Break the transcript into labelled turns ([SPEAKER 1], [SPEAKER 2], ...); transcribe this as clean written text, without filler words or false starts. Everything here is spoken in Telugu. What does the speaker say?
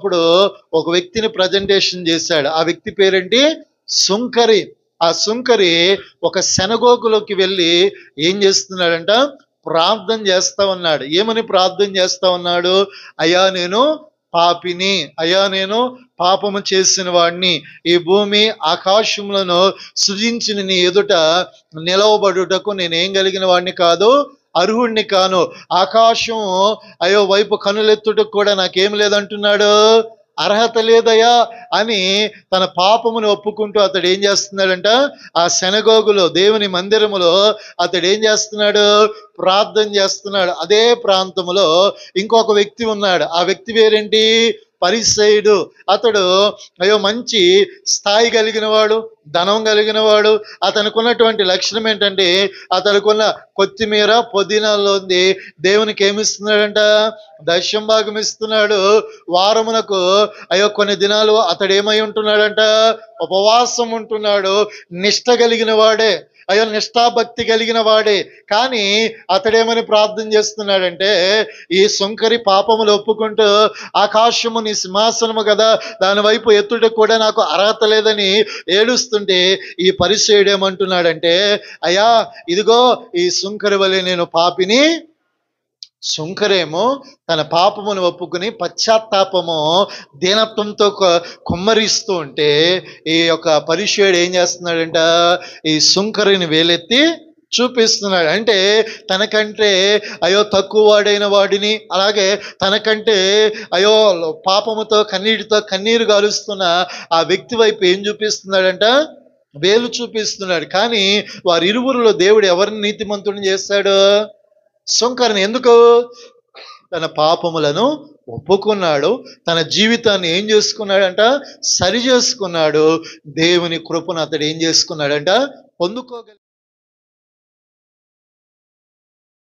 [SPEAKER 1] ఉన్నప్పుడు ఒక వ్యక్తిని ప్రజెంటేషన్ చేశాడు. ఆ వ్యక్తి పేరేంటి? సుంకరి. ఆ సుంకరి ఒక సెనగోగులోకి వెళ్ళి ఏం చేస్తున్నాడంట? ప్రార్థన చేస్తా ఉన్నాడు. ఏమని ప్రార్థన చేస్తా ఉన్నాడు? అయ్యా నేను పాపిని, అయ్యా నేను పాపము చేసిన వాడిని, ఈ భూమి ఆకాశములను సృజించిన నీ ఎదుట నిలవబడుటకు నేనేం కలిగిన వాడిని కాదు, అర్హుణ్ణి కాను. ఆకాశం అయ్యో వైపు కనులెత్తుటకు కూడా నాకేం లేదంటున్నాడు, అర్హత లేదయ్యా అని తన పాపమును ఒప్పుకుంటూ అతడు ఏం చేస్తున్నాడంట? ఆ సెనగోగులో, దేవుని మందిరములో అతడు ఏం చేస్తున్నాడు? ప్రార్థన చేస్తున్నాడు. అదే ప్రాంతములో ఇంకొక వ్యక్తి ఉన్నాడు. ఆ వ్యక్తి పేరేంటి? పరిసయ్యుడు. అతడు అయ్యో మంచి స్థాయి కలిగిన వాడు, ధనం కలిగిన వాడు. అతనికి ఉన్నటువంటి లక్షణం ఏంటంటే, అతనికున్న కొత్తిమీర పుదీనాలోంది దేవునికి ఏమిస్తున్నాడంట? దశమ భాగం ఇస్తున్నాడు. వారమునకు అయ్యో కొన్ని దినాలు అతడు ఏమై ఉంటున్నాడంట? ఉపవాసం ఉంటున్నాడు. నిష్ట కలిగిన వాడే, అయ్యో నిష్ఠాభక్తి కలిగిన వాడే. కానీ అతడేమని ప్రార్థన చేస్తున్నాడంటే, ఈ సుంకరి పాపములు ఒప్పుకుంటూ ఆకాశము నీ సింహాసనము కదా, దాని వైపు ఎత్తుటకు కూడా నాకు అర్హత లేదని ఏడుస్తుంటే, ఈ పరిసయ్యుడు ఏమంటున్నాడంటే, అయ్యా ఇదిగో ఈ సుంకరి వలె నేను పాపిని. సుంకరేమో తన పాపమును ఒప్పుకుని పశ్చాత్తాపము దీనత్వంతో కుమ్మరిస్తూ ఉంటే, ఈ యొక్క పరిసయ్యుడు ఏం చేస్తున్నాడంట? ఈ సుంకరిని వేలెత్తి చూపిస్తున్నాడు. అంటే తనకంటే అయ్యో తక్కువ వాడైన వాడిని, అలాగే తనకంటే అయ్యో పాపముతో కన్నీటితో కన్నీరు గాలుస్తున్న ఆ వ్యక్తి వైపు ఏం చూపిస్తున్నాడంట? వేలు చూపిస్తున్నాడు. కానీ వారిరువురిలో దేవుడు ఎవరిని నీతిమంతుడిని చేస్తాడు? సుంకరిని. ఎందుకు? తన పాపములను ఒప్పుకున్నాడు. తన జీవితాన్ని ఏం చేసుకున్నాడంట? సరి చేసుకున్నాడు. దేవుని కృపను అతడు ఏం చేసుకున్నాడంట? పొందుకోగలిగాడు.